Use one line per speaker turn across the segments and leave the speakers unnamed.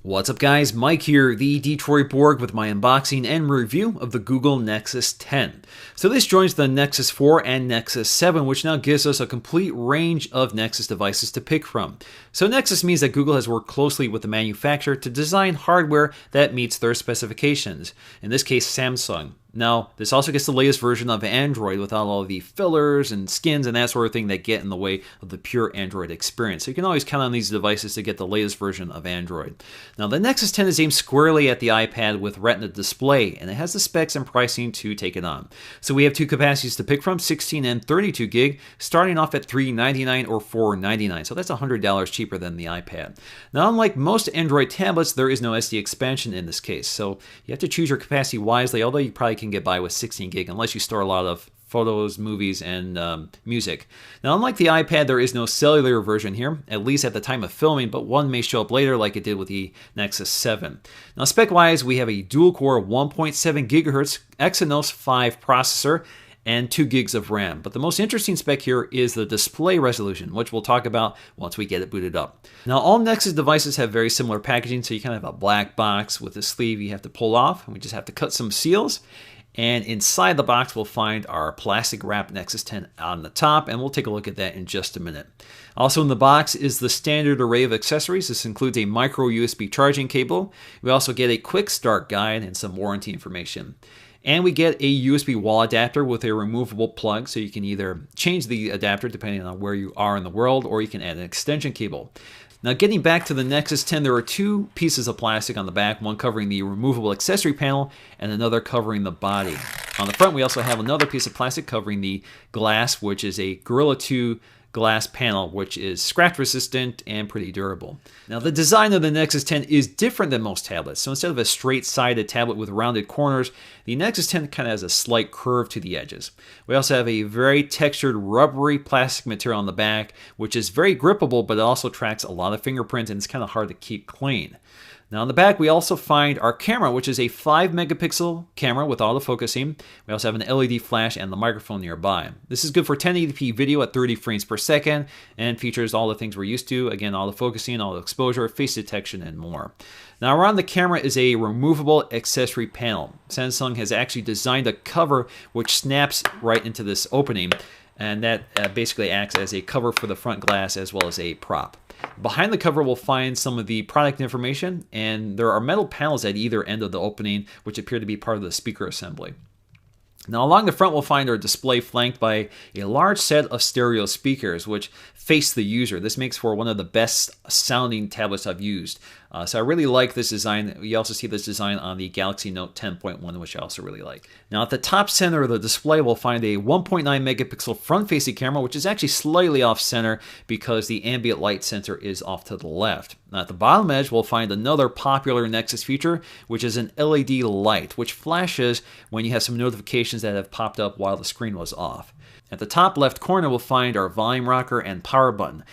What's up guys, Mike here, the Detroit Borg with my unboxing and review of the Google Nexus 10. So this joins the Nexus 4 and Nexus 7, which now gives us a complete range of Nexus devices to pick from. So Nexus means that Google has worked closely with the manufacturer to design hardware that meets their specifications, in this case Samsung. Now, this also gets the latest version of Android without all the fillers and skins and that sort of thing that get in the way of the pure Android experience. So you can always count on these devices to get the latest version of Android. Now, the Nexus 10 is aimed squarely at the iPad with Retina display, and it has the specs and pricing to take it on. So we have two capacities to pick from, 16 and 32 gig, starting off at $399 or $499. So that's $100 cheaper than the iPad. Now, unlike most Android tablets, there is no SD expansion in this case. So you have to choose your capacity wisely, although you probably can get by with 16 gig unless you store a lot of photos, movies, and music. Now, unlike the iPad, there is no cellular version here, at least at the time of filming, but one may show up later like it did with the Nexus 7. Now, spec-wise, we have a dual-core 1.7 gigahertz Exynos 5 processor and 2 gigs of RAM. But the most interesting spec here is the display resolution, which we'll talk about once we get it booted up. Now, all Nexus devices have very similar packaging, so you kind of have a black box with a sleeve you have to pull off, and we just have to cut some seals. And inside the box, we'll find our plastic wrapped Nexus 10 on the top, and we'll take a look at that in just a minute. Also in the box is the standard array of accessories. This includes a micro USB charging cable. We also get a quick start guide and some warranty information. And we get a USB wall adapter with a removable plug, so you can either change the adapter depending on where you are in the world, or you can add an extension cable. Now, getting back to the Nexus 10, there are two pieces of plastic on the back, one covering the removable accessory panel and another covering the body. On the front, we also have another piece of plastic covering the glass, which is a Gorilla 2 glass panel, which is scratch resistant and pretty durable. Now, the design of the Nexus 10 is different than most tablets. So instead of a straight-sided tablet with rounded corners, the Nexus 10 kind of has a slight curve to the edges. We also have a very textured rubbery plastic material on the back, which is very grippable, but it also tracks a lot of fingerprints and it's kind of hard to keep clean. Now on the back, we also find our camera, which is a 5 megapixel camera with autofocusing. We also have an LED flash and the microphone nearby. This is good for 1080p video at 30 frames per second and features all the things we're used to. Again, autofocusing, auto exposure, face detection, and more. Now around the camera is a removable accessory panel. Samsung has actually designed a cover which snaps right into this opening, and that basically acts as a cover for the front glass as well as a prop. Behind the cover, we'll find some of the product information, and there are metal panels at either end of the opening, which appear to be part of the speaker assembly. Now, along the front, we'll find our display flanked by a large set of stereo speakers, which face the user. This makes for one of the best sounding tablets I've used. So I really like this design. You also see this design on the Galaxy Note 10.1, which I also really like. Now, at the top center of the display, we'll find a 1.9 megapixel front-facing camera, which is actually slightly off-center because the ambient light sensor is off to the left. Now, at the bottom edge, we'll find another popular Nexus feature, which is an LED light, which flashes when you have some notifications that have popped up while the screen was off. At the top left corner, we'll find our volume rocker and power button.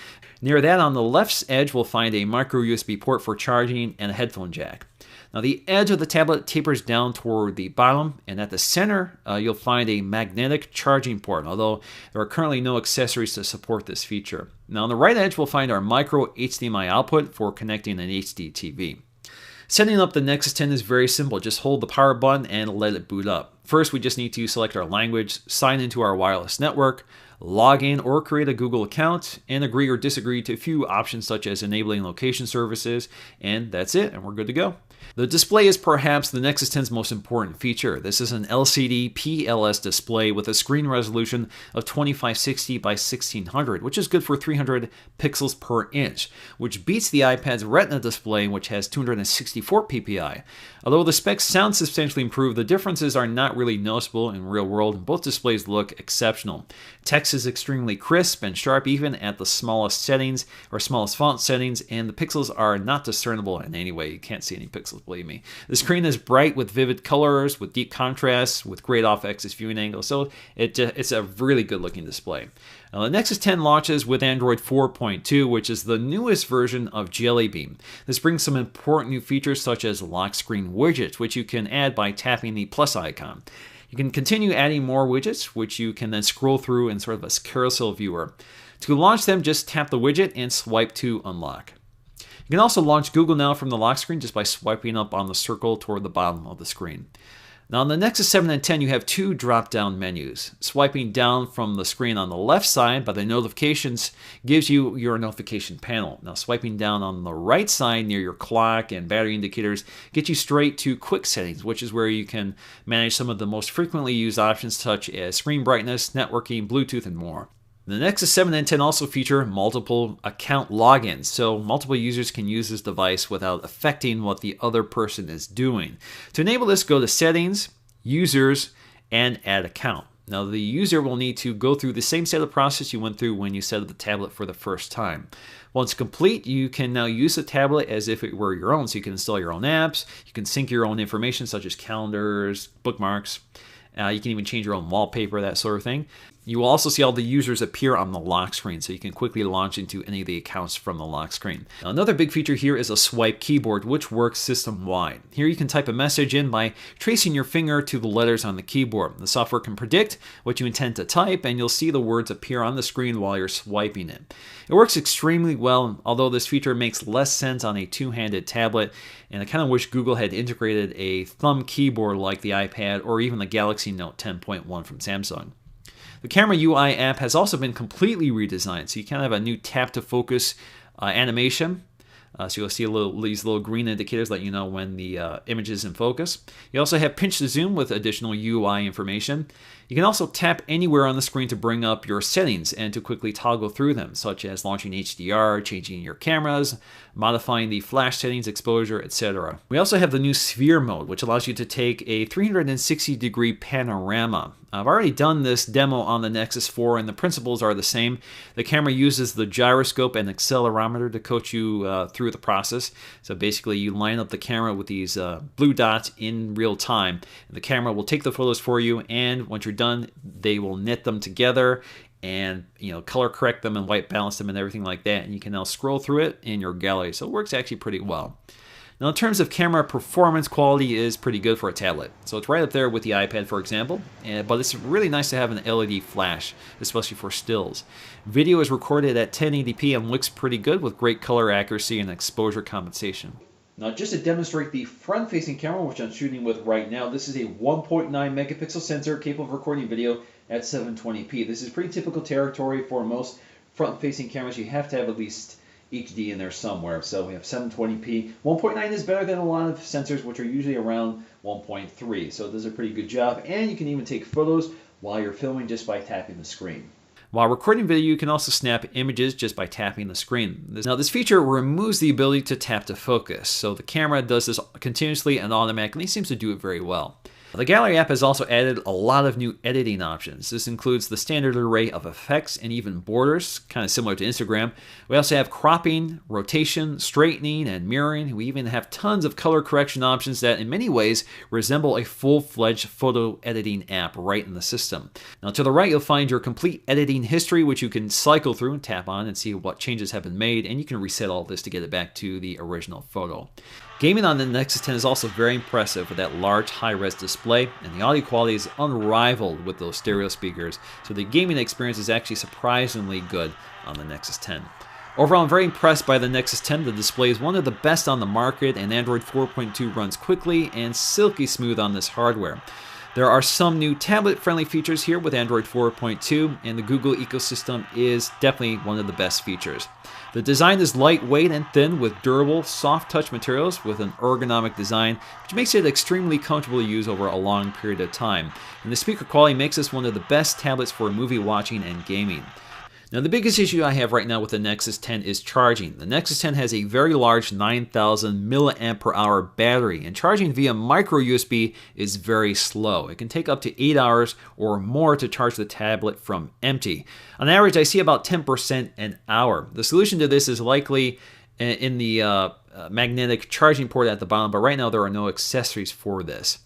Near that, on the left edge, we'll find a micro USB port for charging and a headphone jack. Now, the edge of the tablet tapers down toward the bottom, and at the center, you'll find a magnetic charging port, although there are currently no accessories to support this feature. Now, on the right edge, we'll find our micro HDMI output for connecting an HD TV. Setting up the Nexus 10 is very simple. Just hold the power button and let it boot up. First, we just need to select our language, sign into our wireless network, log in or create a Google account, and agree or disagree to a few options such as enabling location services, and that's it, and we're good to go. The display is perhaps the Nexus 10's most important feature. This is an LCD PLS display with a screen resolution of 2560 by 1600, which is good for 300 pixels per inch, which beats the iPad's Retina display, which has 264 ppi. Although the specs sound substantially improved, the differences are not really noticeable in real world, and both displays look exceptional. Text is extremely crisp and sharp even at the smallest settings or smallest font settings, and the pixels are not discernible in any way. You can't see any pixels, believe me. The screen is bright with vivid colors, with deep contrast, with great off-axis viewing angle, so it's a really good looking display. Now, the Nexus 10 launches with Android 4.2, which is the newest version of Jelly Bean. This brings some important new features such as lock screen widgets, which you can add by tapping the plus icon. You can continue adding more widgets, which you can then scroll through in sort of a carousel viewer. To launch them, just tap the widget and swipe to unlock. You can also launch Google Now from the lock screen just by swiping up on the circle toward the bottom of the screen. Now on the Nexus 7 and 10, you have two drop-down menus. Swiping down from the screen on the left side by the notifications gives you your notification panel. Now swiping down on the right side near your clock and battery indicators gets you straight to quick settings, which is where you can manage some of the most frequently used options such as screen brightness, networking, Bluetooth, and more. The Nexus 7 and 10 also feature multiple account logins, so multiple users can use this device without affecting what the other person is doing. To enable this, go to Settings, Users, and Add Account. Now the user will need to go through the same set of process you went through when you set up the tablet for the first time. Once complete, you can now use the tablet as if it were your own, so you can install your own apps, you can sync your own information such as calendars, bookmarks, you can even change your own wallpaper, that sort of thing. You will also see all the users appear on the lock screen, so you can quickly launch into any of the accounts from the lock screen. Now, another big feature here is a swipe keyboard, which works system-wide. Here you can type a message in by tracing your finger to the letters on the keyboard. The software can predict what you intend to type, and you'll see the words appear on the screen while you're swiping it. It works extremely well, although this feature makes less sense on a two-handed tablet, and I kind of wish Google had integrated a thumb keyboard like the iPad or even the Galaxy Note 10.1 from Samsung. The Camera UI app has also been completely redesigned, so you kind of have a new tap to focus animation. So you'll see these little green indicators let you know when the image is in focus. You also have pinch to zoom with additional UI information. You can also tap anywhere on the screen to bring up your settings and to quickly toggle through them, such as launching HDR, changing your cameras, modifying the flash settings, exposure, etc. We also have the new sphere mode, which allows you to take a 360-degree panorama. I've already done this demo on the Nexus 4, and the principles are the same. The camera uses the gyroscope and accelerometer to coach you through the process. So basically, you line up the camera with these blue dots in real time. The camera will take the photos for you, and once you're done, they will knit them together and color correct them and white balance them and everything like that. And you can now scroll through it in your gallery. So it works actually pretty well. Now in terms of camera performance, quality is pretty good for a tablet. So it's right up there with the iPad, for example, but it's really nice to have an LED flash, especially for stills. Video is recorded at 1080p and looks pretty good with great color accuracy and exposure compensation. Now just to demonstrate the front-facing camera, which I'm shooting with right now, this is a 1.9 megapixel sensor capable of recording video at 720p. This is pretty typical territory for most front-facing cameras. You have to have at least HD in there somewhere. So we have 720p. 1.9 is better than a lot of sensors, which are usually around 1.3. So it does a pretty good job. And you can even take photos while you're filming just by tapping the screen. While recording video, you can also snap images just by tapping the screen. Now this feature removes the ability to tap to focus. So the camera does this continuously and automatically. It seems to do it very well. The Gallery app has also added a lot of new editing options. This includes the standard array of effects and even borders, kind of similar to Instagram. We also have cropping, rotation, straightening, and mirroring. We even have tons of color correction options that in many ways resemble a full-fledged photo editing app right in the system. Now to the right, you'll find your complete editing history, which you can cycle through and tap on and see what changes have been made, and you can reset all this to get it back to the original photo. Gaming on the Nexus 10 is also very impressive with that large high-res display, and the audio quality is unrivaled with those stereo speakers, so the gaming experience is actually surprisingly good on the Nexus 10. Overall, I'm very impressed by the Nexus 10. The display is one of the best on the market, and Android 4.2 runs quickly and silky smooth on this hardware. There are some new tablet-friendly features here with Android 4.2, and the Google ecosystem is definitely one of the best features. The design is lightweight and thin with durable, soft-touch materials with an ergonomic design, which makes it extremely comfortable to use over a long period of time. And the speaker quality makes this one of the best tablets for movie watching and gaming. Now the biggest issue I have right now with the Nexus 10 is charging. The Nexus 10 has a very large 9,000 milliamp per hour battery, and charging via micro USB is very slow. It can take up to 8 hours or more to charge the tablet from empty. On average, I see about 10% an hour. The solution to this is likely in the magnetic charging port at the bottom, but right now there are no accessories for this.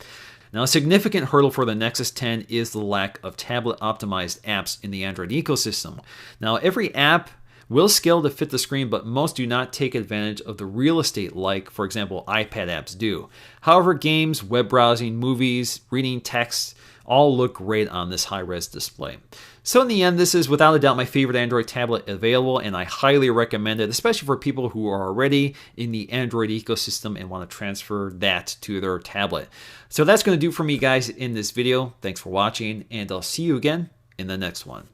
Now, a significant hurdle for the Nexus 10 is the lack of tablet-optimized apps in the Android ecosystem. Now, every app will scale to fit the screen, but most do not take advantage of the real estate like, for example, iPad apps do. However, games, web browsing, movies, reading text, all look great on this high-res display. So in the end, this is without a doubt my favorite Android tablet available, and I highly recommend it, especially for people who are already in the Android ecosystem and want to transfer that to their tablet. So that's going to do for me, guys, in this video. Thanks for watching, and I'll see you again in the next one.